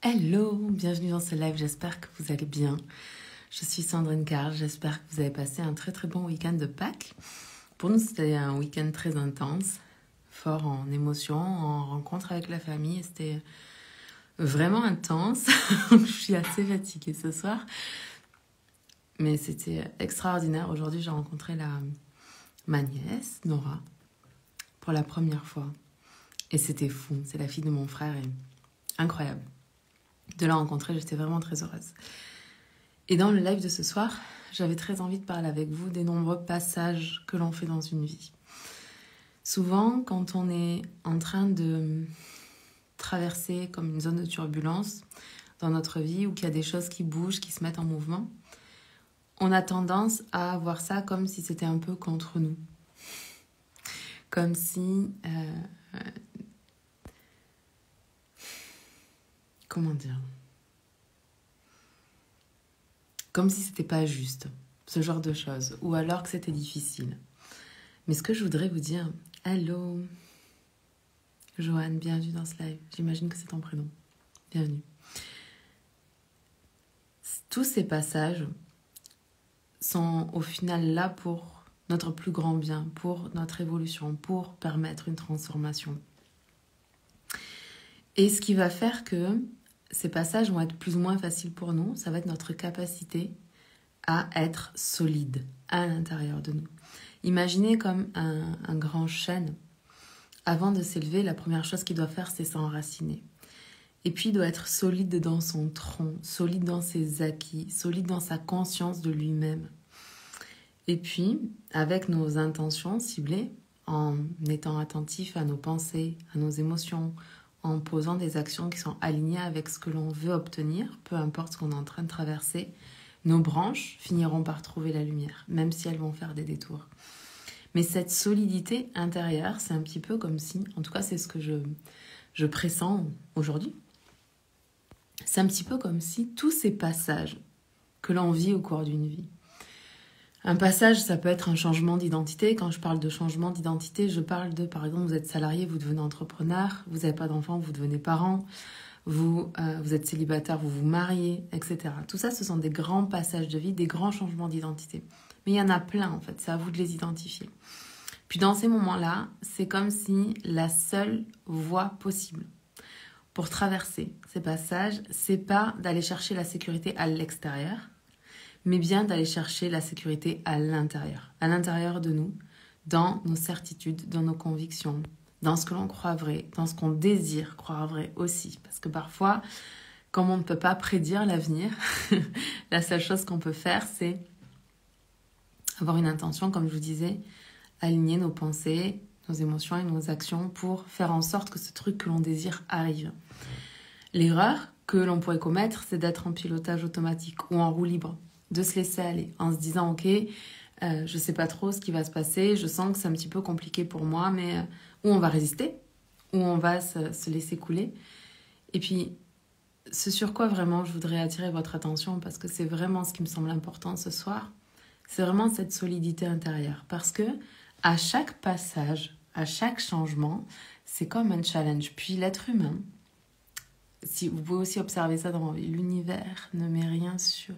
Hello, bienvenue dans ce live, j'espère que vous allez bien. Je suis Sandrine Carl, j'espère que vous avez passé un très bon week-end de Pâques. Pour nous, c'était un week-end très intense, fort en émotions, en rencontre avec la famille. C'était vraiment intense. Je suis assez fatiguée ce soir, mais c'était extraordinaire. Aujourd'hui, j'ai rencontré ma nièce, Nora, pour la première fois. Et c'était fou, c'est la fille de mon frère et incroyable. De la rencontrer, j'étais vraiment très heureuse. Et dans le live de ce soir, j'avais très envie de parler avec vous des nombreux passages que l'on fait dans une vie. Souvent, quand on est en train de traverser comme une zone de turbulence dans notre vie ou qu'il y a des choses qui bougent, qui se mettent en mouvement, on a tendance à voir ça comme si c'était un peu contre nous. Comme si... comment dire ? Comme si c'était pas juste, ce genre de choses, ou alors que c'était difficile. Mais ce que je voudrais vous dire, hello, Joanne, bienvenue dans ce live. J'imagine que c'est ton prénom. Bienvenue. Tous ces passages sont au final là pour notre plus grand bien, pour notre évolution, pour permettre une transformation. Et ce qui va faire que ces passages vont être plus ou moins faciles pour nous, ça va être notre capacité à être solide à l'intérieur de nous. Imaginez comme un grand chêne. Avant de s'élever, la première chose qu'il doit faire, c'est s'enraciner. Et puis, il doit être solide dans son tronc, solide dans ses acquis, solide dans sa conscience de lui-même. Et puis, avec nos intentions ciblées, en étant attentif à nos pensées, à nos émotions, en posant des actions qui sont alignées avec ce que l'on veut obtenir, peu importe ce qu'on est en train de traverser, nos branches finiront par trouver la lumière, même si elles vont faire des détours. Mais cette solidité intérieure, c'est un petit peu comme si, en tout cas c'est ce que je pressens aujourd'hui, c'est un petit peu comme si tous ces passages que l'on vit au cours d'une vie, un passage, ça peut être un changement d'identité. Quand je parle de changement d'identité, je parle de, par exemple, vous êtes salarié, vous devenez entrepreneur, vous n'avez pas d'enfant, vous devenez parent, vous êtes célibataire, vous vous mariez, etc. Tout ça, ce sont des grands passages de vie, des grands changements d'identité. Mais il y en a plein, en fait, c'est à vous de les identifier. Puis dans ces moments-là, c'est comme si la seule voie possible pour traverser ces passages, c'est pas d'aller chercher la sécurité à l'extérieur, mais bien d'aller chercher la sécurité à l'intérieur de nous, dans nos certitudes, dans nos convictions, dans ce que l'on croit vrai, dans ce qu'on désire croire vrai aussi. Parce que parfois, comme on ne peut pas prédire l'avenir, la seule chose qu'on peut faire, c'est avoir une intention, comme je vous disais, aligner nos pensées, nos émotions et nos actions pour faire en sorte que ce truc que l'on désire arrive. L'erreur que l'on pourrait commettre, c'est d'être en pilotage automatique ou en roue libre, de se laisser aller en se disant « Ok, je sais pas trop ce qui va se passer, je sens que c'est un petit peu compliqué pour moi, mais ou on va résister, ou on va se laisser couler. » Et puis, ce sur quoi vraiment je voudrais attirer votre attention, parce que c'est vraiment ce qui me semble important ce soir, c'est vraiment cette solidité intérieure. Parce que à chaque passage, à chaque changement, c'est comme un challenge. Puis l'être humain, si vous pouvez aussi observer ça dans l'univers, ne met rien sur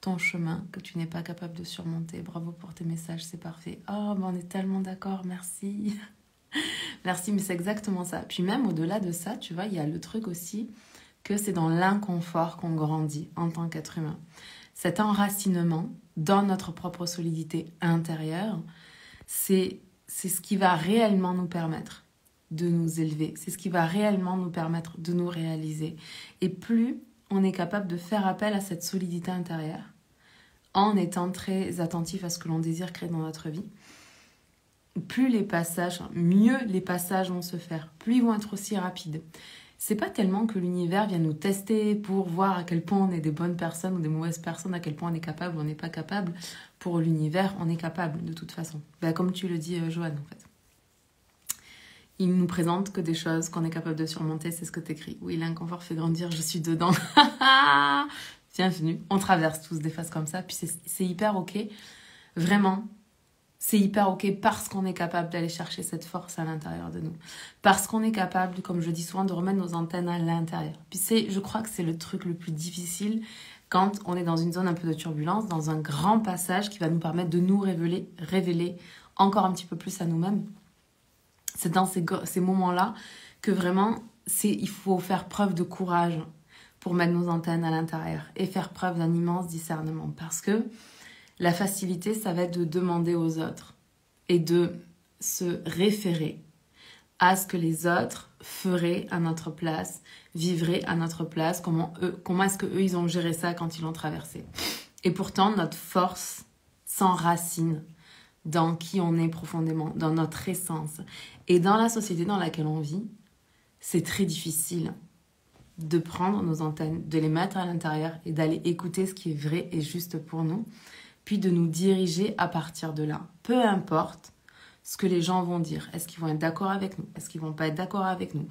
ton chemin que tu n'es pas capable de surmonter. Bravo pour tes messages, c'est parfait. Oh, ben on est tellement d'accord, merci. Merci, mais c'est exactement ça. Puis même au-delà de ça, tu vois, il y a le truc aussi que c'est dans l'inconfort qu'on grandit en tant qu'être humain. Cet enracinement dans notre propre solidité intérieure, c'est ce qui va réellement nous permettre de nous élever. C'est ce qui va réellement nous permettre de nous réaliser. Et plus on est capable de faire appel à cette solidité intérieure, en étant très attentif à ce que l'on désire créer dans notre vie, plus les passages, mieux les passages vont se faire, plus ils vont être aussi rapides. C'est pas tellement que l'univers vient nous tester pour voir à quel point on est des bonnes personnes ou des mauvaises personnes, à quel point on est capable ou on n'est pas capable. Pour l'univers, on est capable de toute façon. Ben, comme tu le dis, Joanne, en fait. Il nous présente que des choses qu'on est capable de surmonter, c'est ce que tu écris. Oui, l'inconfort fait grandir, je suis dedans. Bienvenue. On traverse tous des phases comme ça, puis c'est hyper ok. Vraiment, c'est hyper ok parce qu'on est capable d'aller chercher cette force à l'intérieur de nous. Parce qu'on est capable, comme je dis souvent, de remettre nos antennes à l'intérieur. Puis je crois que c'est le truc le plus difficile quand on est dans une zone un peu de turbulence, dans un grand passage qui va nous permettre de nous révéler encore un petit peu plus à nous-mêmes. C'est dans ces moments-là que vraiment, il faut faire preuve de courage pour mettre nos antennes à l'intérieur et faire preuve d'un immense discernement. Parce que la facilité, ça va être de demander aux autres et de se référer à ce que les autres feraient à notre place, vivraient à notre place, comment est-ce qu'eux, ils ont géré ça quand ils l'ont traversé. Et pourtant, notre force s'enracine dans qui on est profondément, dans notre essence. Et dans la société dans laquelle on vit, c'est très difficile de prendre nos antennes, de les mettre à l'intérieur et d'aller écouter ce qui est vrai et juste pour nous, puis de nous diriger à partir de là. Peu importe ce que les gens vont dire. Est-ce qu'ils vont être d'accord avec nous? Est-ce qu'ils vont pas être d'accord avec nous?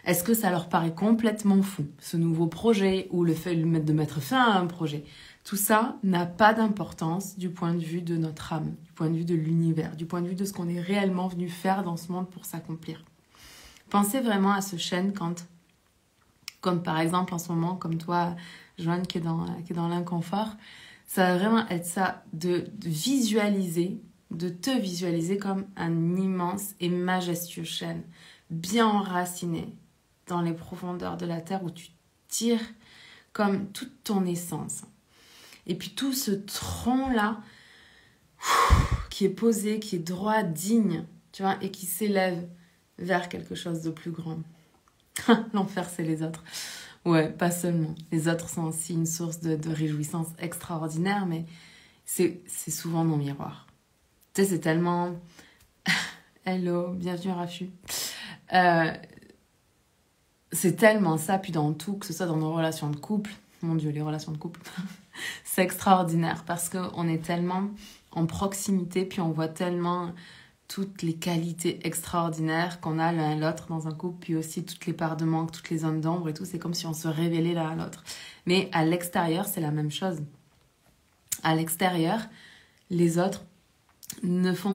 Est-ce que ça leur paraît complètement fou, ce nouveau projet, ou le fait de mettre fin à un projet? Tout ça n'a pas d'importance du point de vue de notre âme, du point de vue de l'univers, du point de vue de ce qu'on est réellement venu faire dans ce monde pour s'accomplir. Pensez vraiment à ce chêne comme par exemple en ce moment, comme toi, Joanne, qui est dans l'inconfort, ça va vraiment être ça, de visualiser, de te visualiser comme un immense et majestueux chêne, bien enraciné dans les profondeurs de la terre où tu tires comme toute ton essence. Et puis tout ce tronc-là, qui est posé, qui est droit, digne, tu vois, et qui s'élève vers quelque chose de plus grand. L'enfer, c'est les autres. Ouais, pas seulement. Les autres sont aussi une source de réjouissance extraordinaire, mais c'est souvent nos miroirs. Tu sais, c'est tellement... Hello, bienvenue Rafu. C'est tellement ça, puis dans tout, que ce soit dans nos relations de couple, mon Dieu, les relations de couple, c'est extraordinaire parce qu'on est tellement en proximité, puis on voit tellement toutes les qualités extraordinaires qu'on a l'un à l'autre dans un couple, puis aussi toutes les parts de manque, toutes les zones d'ombre et tout. C'est comme si on se révélait l'un à l'autre. Mais à l'extérieur, c'est la même chose. À l'extérieur, les autres ne font...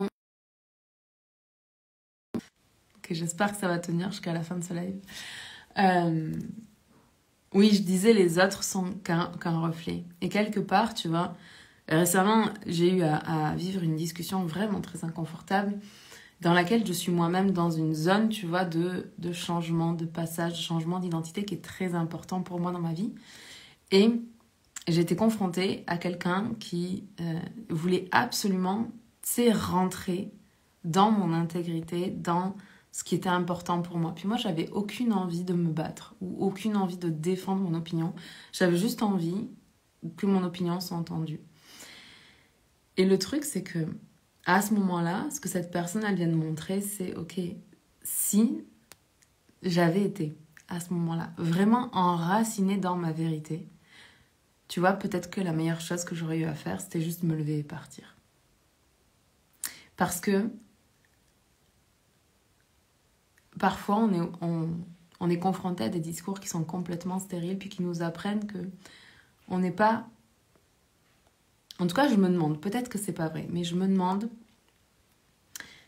Ok, j'espère que ça va tenir jusqu'à la fin de ce live. Oui, je disais, les autres sont qu'un reflet. Et quelque part, tu vois, récemment, j'ai eu à vivre une discussion vraiment très inconfortable dans laquelle je suis moi-même dans une zone, tu vois, de changement, de passage, de changement d'identité qui est très important pour moi dans ma vie. Et j'ai été confrontée à quelqu'un qui voulait absolument, tu sais, rentrer dans mon intégrité, dans ce qui était important pour moi. Puis moi, j'avais aucune envie de me battre ou aucune envie de défendre mon opinion. J'avais juste envie que mon opinion soit entendue. Et le truc, c'est que à ce moment-là, ce que cette personne elle vient de montrer, c'est ok, si j'avais été à ce moment-là vraiment enracinée dans ma vérité, tu vois, peut-être que la meilleure chose que j'aurais eu à faire, c'était juste me lever et partir. Parce que parfois, on est confronté à des discours qui sont complètement stériles, puis qui nous apprennent que on n'est pas... En tout cas, je me demande, peut-être que c'est pas vrai, mais je me demande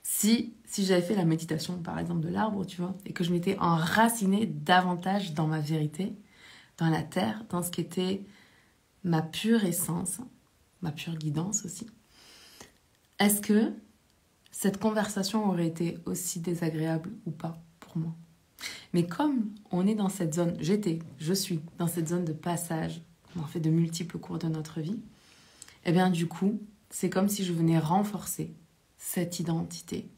si j'avais fait la méditation, par exemple, de l'arbre, tu vois, et que je m'étais enracinée davantage dans ma vérité, dans la terre, dans ce qui était ma pure essence, ma pure guidance aussi. Est-ce que cette conversation aurait été aussi désagréable ou pas pour moi? Mais comme on est dans cette zone, je suis dans cette zone de passage, on en fait de multiples cours de notre vie, et bien du coup, c'est comme si je venais renforcer cette identité,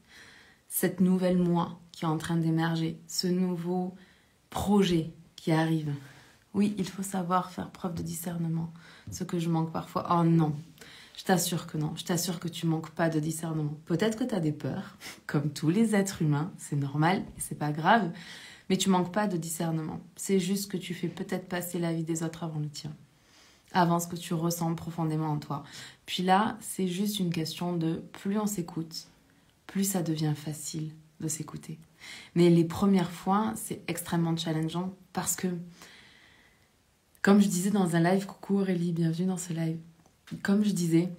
cette nouvelle moi qui est en train d'émerger, ce nouveau projet qui arrive. Oui, il faut savoir faire preuve de discernement, ce que je manque parfois. Oh non, je t'assure que non, je t'assure que tu manques pas de discernement. Peut-être que tu as des peurs, comme tous les êtres humains, c'est normal et c'est pas grave, mais tu manques pas de discernement. C'est juste que tu fais peut-être passer la vie des autres avant le tien, avant ce que tu ressens profondément en toi. Puis là, c'est juste une question de plus on s'écoute, plus ça devient facile de s'écouter. Mais les premières fois, c'est extrêmement challengeant parce que, comme je disais dans un live, coucou Aurélie, bienvenue dans ce live. Comme je disais,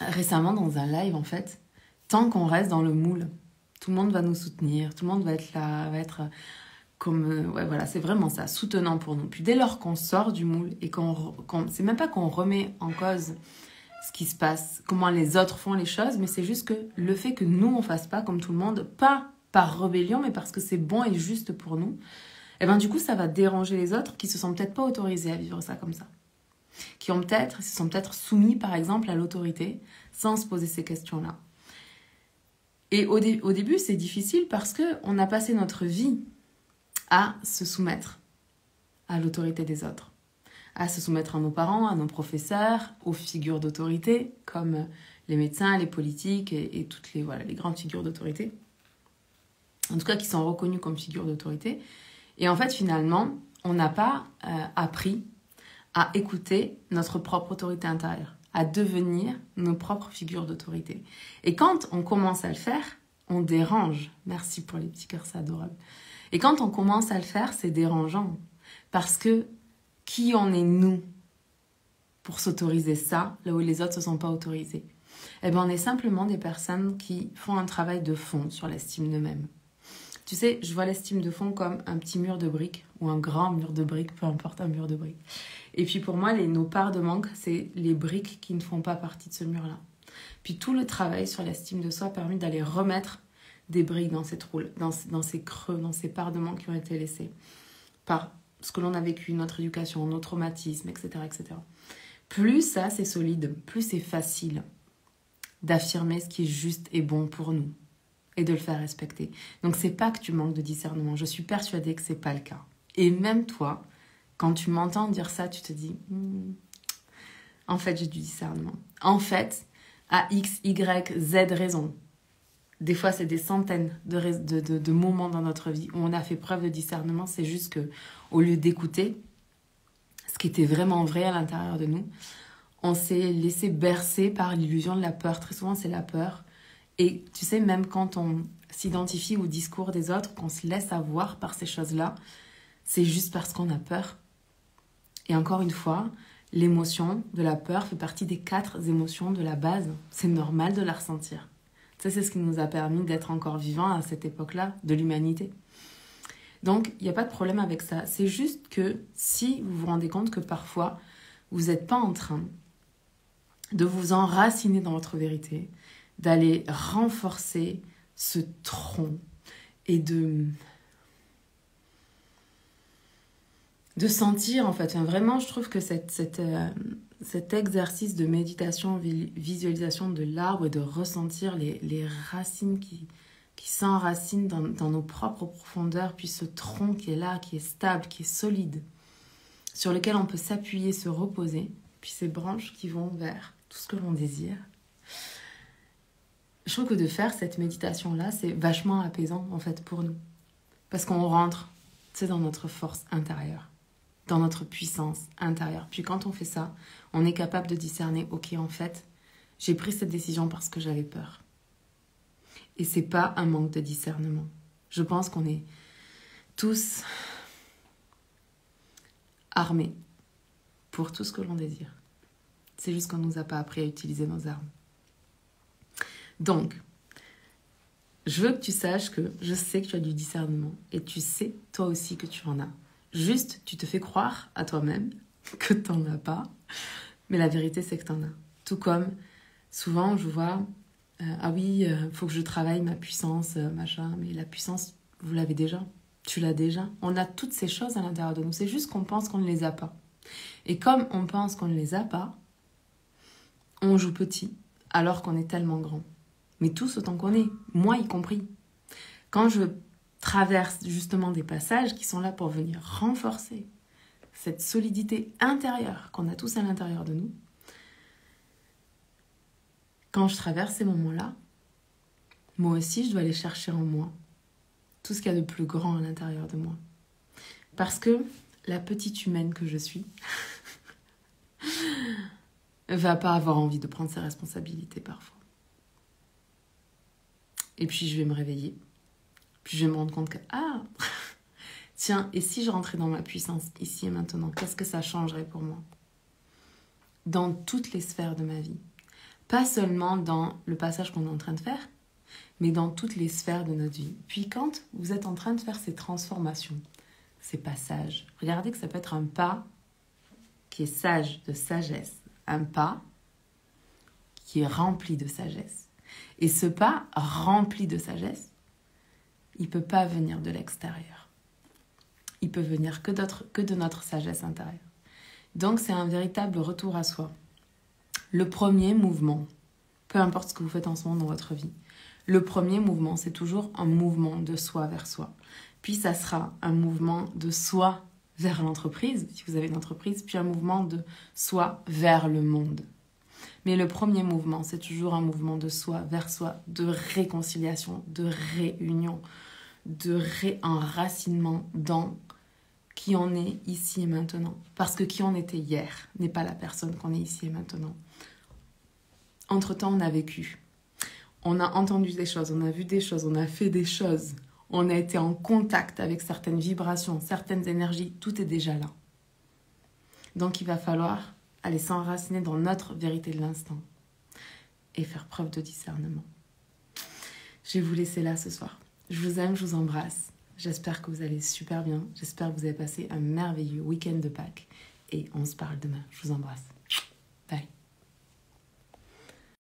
récemment dans un live, en fait, tant qu'on reste dans le moule, tout le monde va nous soutenir, tout le monde va être là, va être comme... ouais, voilà, c'est vraiment ça, soutenant pour nous. Puis dès lors qu'on sort du moule et c'est même pas qu'on remet en cause ce qui se passe, comment les autres font les choses, mais c'est juste que le fait que nous, on fasse pas comme tout le monde, pas par rébellion, mais parce que c'est bon et juste pour nous, et ben du coup, ça va déranger les autres qui se sont peut-être pas autorisés à vivre ça comme ça. Qui se sont peut-être soumis, par exemple, à l'autorité, sans se poser ces questions-là. Et au début, c'est difficile parce qu'on a passé notre vie à se soumettre à l'autorité des autres, à se soumettre à nos parents, à nos professeurs, aux figures d'autorité, comme les médecins, les politiques et toutes les grandes figures d'autorité, en tout cas qui sont reconnues comme figures d'autorité. Et en fait, finalement, on n'a pas appris à écouter notre propre autorité intérieure, à devenir nos propres figures d'autorité. Et quand on commence à le faire, on dérange. Merci pour les petits cœurs, c'est adorable. Et quand on commence à le faire, c'est dérangeant. Parce que qui en est nous pour s'autoriser ça, là où les autres ne se sont pas autorisés? Eh bien, on est simplement des personnes qui font un travail de fond sur l'estime d'eux-mêmes. Tu sais, je vois l'estime de fond comme un petit mur de briques ou un grand mur de briques, peu importe, un mur de briques. Et puis pour moi, nos parts de manque, c'est les briques qui ne font pas partie de ce mur-là. Puis tout le travail sur l'estime de soi permet d'aller remettre des briques dans ces trous, dans ces creux, dans ces parts de manque qui ont été laissées par ce que l'on a vécu, notre éducation, nos traumatismes, etc., etc. Plus ça, c'est solide, plus c'est facile d'affirmer ce qui est juste et bon pour nous et de le faire respecter. Donc c'est pas que tu manques de discernement, je suis persuadée que c'est pas le cas. Et même toi, quand tu m'entends dire ça, tu te dis en fait, j'ai du discernement. En fait, à X, Y, Z raison. Des fois, c'est des centaines de moments dans notre vie où on a fait preuve de discernement. C'est juste que, au lieu d'écouter ce qui était vraiment vrai à l'intérieur de nous, on s'est laissé bercer par l'illusion de la peur. Très souvent, c'est la peur. Et tu sais, même quand on s'identifie au discours des autres, qu'on se laisse avoir par ces choses-là, c'est juste parce qu'on a peur. Et encore une fois, l'émotion de la peur fait partie des 4 émotions de la base. C'est normal de la ressentir. Ça, c'est ce qui nous a permis d'être encore vivants à cette époque-là de l'humanité. Donc, il n'y a pas de problème avec ça. C'est juste que si vous vous rendez compte que parfois, vous n'êtes pas en train de vous enraciner dans votre vérité, d'aller renforcer ce tronc et de sentir, en fait, vraiment, je trouve que cet exercice de méditation, visualisation de l'arbre et de ressentir les racines qui s'enracinent dans nos propres profondeurs, puis ce tronc qui est là, qui est stable, qui est solide, sur lequel on peut s'appuyer, se reposer, puis ces branches qui vont vers tout ce que l'on désire. Je trouve que de faire cette méditation-là, c'est vachement apaisant, en fait, pour nous. Parce qu'on rentre, tu sais, dans notre force intérieure, dans notre puissance intérieure. Puis quand on fait ça, on est capable de discerner, ok, en fait, j'ai pris cette décision parce que j'avais peur. Et c'est pas un manque de discernement. Je pense qu'on est tous armés pour tout ce que l'on désire. C'est juste qu'on ne nous a pas appris à utiliser nos armes. Donc, je veux que tu saches que je sais que tu as du discernement et tu sais toi aussi que tu en as. Juste, tu te fais croire à toi-même que tu n'en as pas, mais la vérité c'est que tu en as. Tout comme, souvent je vois, ah oui, faut que je travaille ma puissance, machin, mais la puissance, vous l'avez déjà, tu l'as déjà. On a toutes ces choses à l'intérieur de nous, c'est juste qu'on pense qu'on ne les a pas. Et comme on pense qu'on ne les a pas, on joue petit alors qu'on est tellement grand. Mais tous autant qu'on est, moi y compris. Quand je traverse justement des passages qui sont là pour venir renforcer cette solidité intérieure qu'on a tous à l'intérieur de nous, quand je traverse ces moments-là, moi aussi je dois aller chercher en moi tout ce qu'il y a de plus grand à l'intérieur de moi. Parce que la petite humaine que je suis va pas avoir envie de prendre ses responsabilités parfois. Et puis je vais me réveiller. Puis je vais me rendre compte que, ah, tiens, et si je rentrais dans ma puissance ici et maintenant, qu'est-ce que ça changerait pour moi? Dans toutes les sphères de ma vie. Pas seulement dans le passage qu'on est en train de faire, mais dans toutes les sphères de notre vie. Puis quand vous êtes en train de faire ces transformations, ces passages, regardez que ça peut être un pas qui est sage, de sagesse, un pas qui est rempli de sagesse. Et ce pas rempli de sagesse, il ne peut pas venir de l'extérieur. Il peut venir que de notre sagesse intérieure. Donc c'est un véritable retour à soi. Le premier mouvement, peu importe ce que vous faites en ce moment dans votre vie, le premier mouvement, c'est toujours un mouvement de soi vers soi. Puis ça sera un mouvement de soi vers l'entreprise, si vous avez une entreprise, puis un mouvement de soi vers le monde. Mais le premier mouvement, c'est toujours un mouvement de soi vers soi, de réconciliation, de réunion, de réenracinement dans qui on est ici et maintenant. Parce que qui on était hier n'est pas la personne qu'on est ici et maintenant. Entre-temps, on a vécu. On a entendu des choses, on a vu des choses, on a fait des choses. On a été en contact avec certaines vibrations, certaines énergies. Tout est déjà là. Donc, il va falloir aller s'enraciner dans notre vérité de l'instant et faire preuve de discernement. Je vais vous laisser là ce soir. Je vous aime, je vous embrasse. J'espère que vous allez super bien. J'espère que vous avez passé un merveilleux week-end de Pâques. Et on se parle demain. Je vous embrasse. Bye.